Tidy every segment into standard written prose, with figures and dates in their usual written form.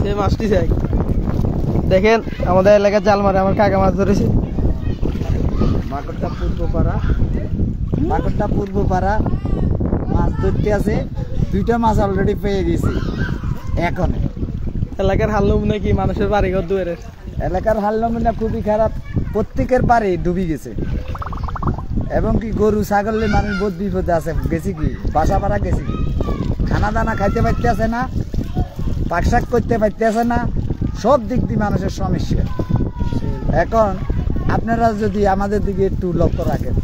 সে মাছটি চাই দেখেন আমাদের এলাকার জাল মারে আমার কাকা মাছ ধরেছে মাকড়টা পূর্বপাড়া মাছ ধরতে আছে, 2টা মাছ অলরেডি পেয়ে গেছি। এখন এলাকার হাল নমুনা কি মানুষের বাড়িঘর দুয়ারের? এলাকার হাল নমুনা খুবই খারাপ, প্রত্যেকের বাড়ি ডুবি গেছে এবং কি গরু ছাগলের মানুষ বহুত বিপদে আছে। গেছি কি বাসা ভাড়া গেছি কি, খানা দানা খাইতে পারতে আছে না, পাকশাক করতে পারতে আছে না, সব দিক দিয়ে মানুষের সমস্যা। এখন আপনারা যদি আমাদের দিকে একটু লক্ষ্য রাখেন।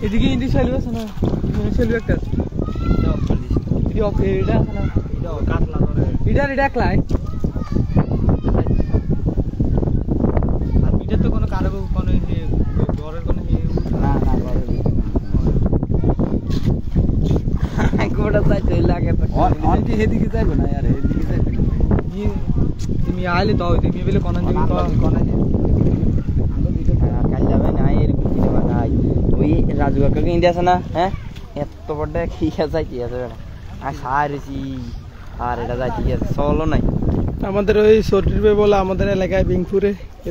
এদিকে ইন্দি চালু আছে না, চালু একটা এটা একলাই আর তো কোনো কারো কোনো ঘরের কোনো না গোটা চাইতে লাগে অনকি এদিকে যাইবে না यार, এদিকে যাইবে না। তুমি আইলে দাও তুমি বলে কোন দিকে তো কোন দিকে কাল যাবে না এরকম দিনে বানাই ওই রাজু কাকাকে ইন্ডিয়া আছে না, হ্যাঁ এত বড় কি যাইতে আছে আর সারেছি আর এটা যাইতে আছে চলো নাই। আমাদের ওই সর্টির বে বলে আমাদের এলাকায় বিংপুরে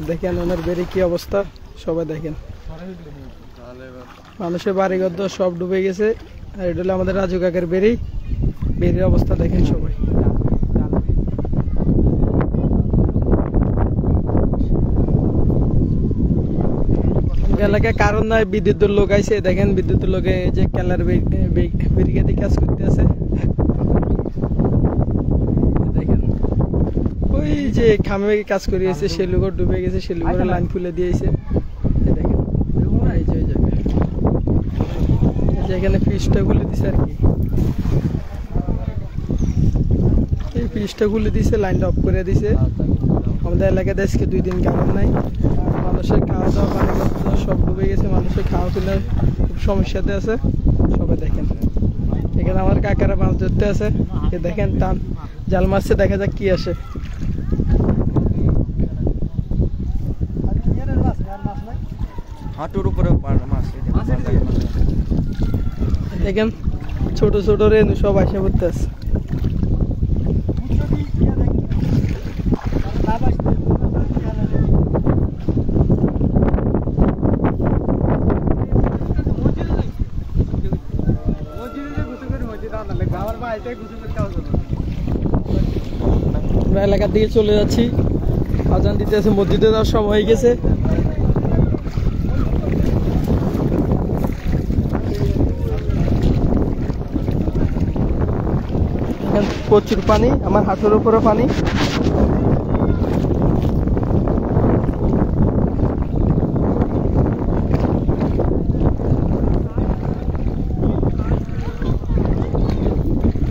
দেখেন ওনার বেড়ে কি অবস্থা সবাই দেখেন, মানুষের বাড়িঘর সব ডুবে গেছে। আর এটা হলো আমাদের রাজু কাকের বেড়ির অবস্থা দেখেন সবাই। এলাকায় কারণ নাই, বিদ্যুতের লোক আইছে দেখেন, বিদ্যুতের লোকে যে কেলার ব্রিগেডে কাজ করতে আছে দেখেন, ওই যে খামে কাজ করিয়েছে সে লোক ডুবে গেছে, সে লোকের লাইন খুলে দিয়েছে দেখেন। এই যে এখানে ফিসটা খুলে দিছে আর কি, এই ফিসটা খুলে দিছে, লাইনটা অফ করে দিছে। আমাদের এলাকায় আজকে 2 দিন কারণ নাই, মানুষের খাওয়া দাওয়া পানি সব ডুবে গেছে, মানুষের খাওয়া কিনা খুব সমস্যাতে আছে সবাই দেখেন। এখানে আমার কাকারা মাছ ধরতে আছে, দেখেন টান জাল মারছে, দেখা যাক কি আসে। হাঁটুর উপরে মাছ দেখেন ছোট ছোট রেনু সব আসে পড়তে আছে। আমরা এলাকার দিকে চলে যাচ্ছি, আজান দিতে আছে, মসজিদে যাওয়ার সময় হয়ে গেছে। প্রচুর পানি, আমার হাঁটুর উপরে পানি।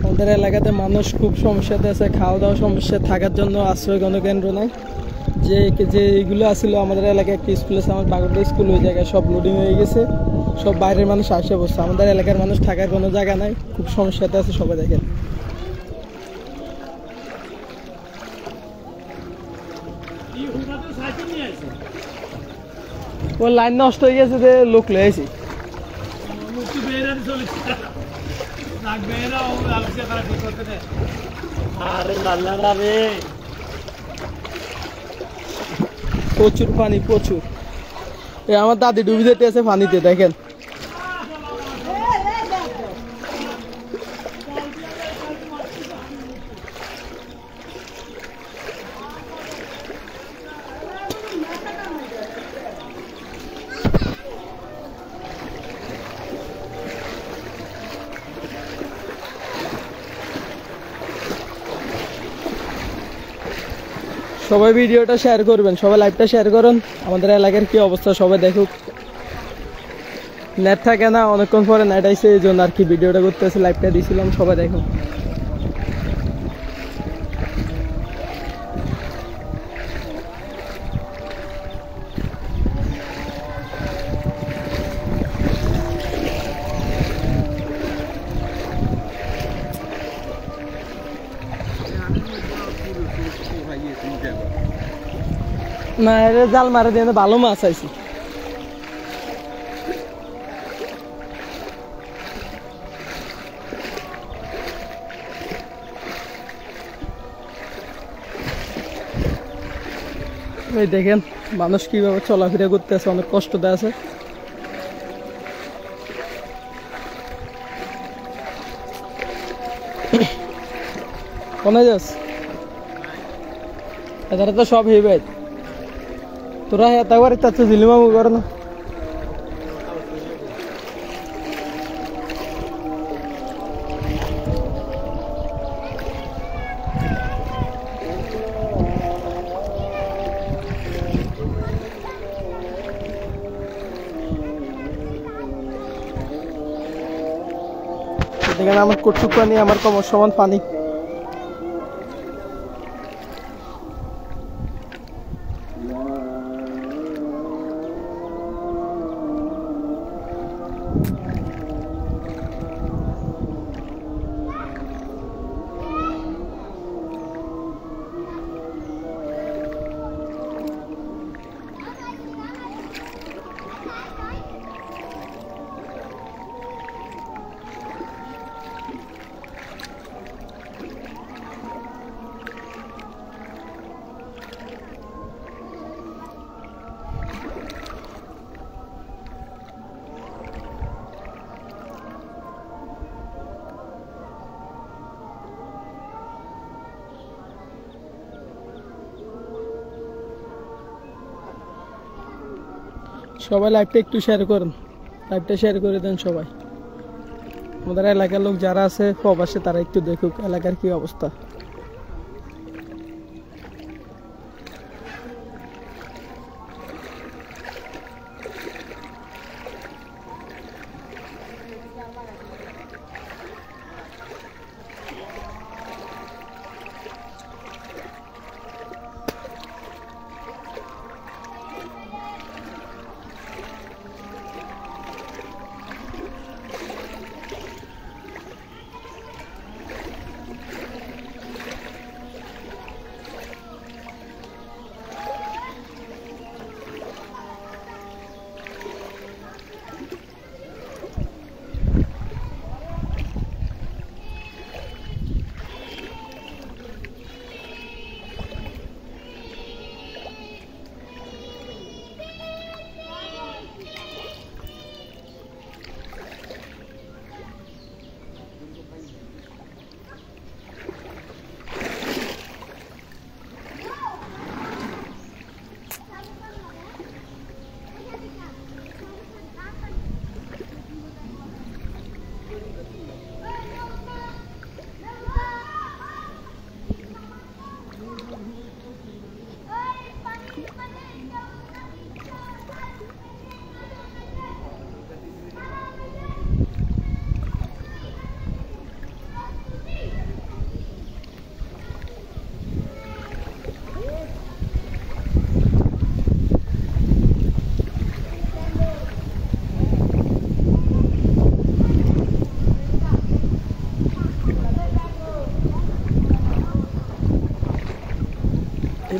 আমাদের এলাকাতে মানুষ খুব সমস্যাতে আছে, খাওয়া দাওয়া সমস্যা, থাকার জন্য আশ্রয় গণকেন্দ্র নাই। যে এইগুলো আসলে আমাদের এলাকায় একটা স্কুল আছে, আমার বাগড়া স্কুল, ওই জায়গায় সব লোডিং হয়ে গেছে, সব বাইরের মানুষ আসে বসছে। আমাদের এলাকার মানুষ থাকার কোনো জায়গা নাই, খুব সমস্যাতে আছে সবাই দেখেন। ও লাইন নষ্ট হয়ে গেছে যে লোক লয়েছি প্রচুর পানি, প্রচুর। আমার দাদি ডুবে যেতে আছে পানিতে দেখেন। সবাই ভিডিওটা শেয়ার করবেন, সবাই লাইভটা শেয়ার করুন, আমাদের এলাকার কি অবস্থা সবাই দেখুক। নেট থাকে না, অনেকক্ষণ পরে নেট আইছে, এই জন্য আর কি ভিডিওটা করতেছি, লাইভটা দিয়েছিলাম, সবাই দেখুন। না জাল মারা দিয়ে ভালো মাছ আইছি। এই দেখেন মানুষ কিভাবে চলাফেরা করতেছে, অনেক কষ্টতে আছে। কোনে যাস? এদারে তো সব হেবে তোরা হেতা করে তাতে দিলিমামু কর না। দেখেন আমার কটুক পানি, আমার কমর সমান পানি। সবাই লাইভটা একটু শেয়ার করেন, লাইভটা শেয়ার করে দেন সবাই। আমাদের এলাকার লোক যারা আছে প্রবাসে তারা একটু দেখুক এলাকার কি অবস্থা।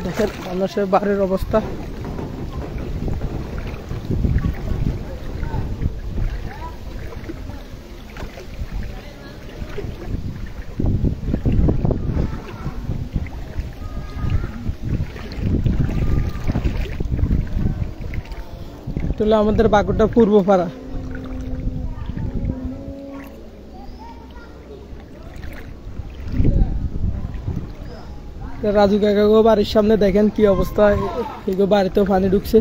দেখেন মানুষের বাড়ির অবস্থা। এটা আমাদের বাগুরটা পূর্বপাড়া। রাজু কাকা বাড়ির সামনে দেখেন কি অবস্থা, এগো বাড়িতেও পানি ঢুকছে।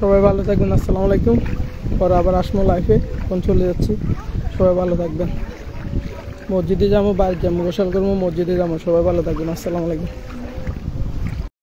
সবাই ভালো থাকবেন, আসসালামু আলাইকুম। পরে আবার আসবো লাইফে, এখন চলে যাচ্ছি। সবাই ভালো থাকবেন। মসজিদে যাবো, বাড়ি যাবো, গোসল করবো, মসজিদে যাবো। সবাই ভালো থাকবেন, আসসালামু আলাইকুম।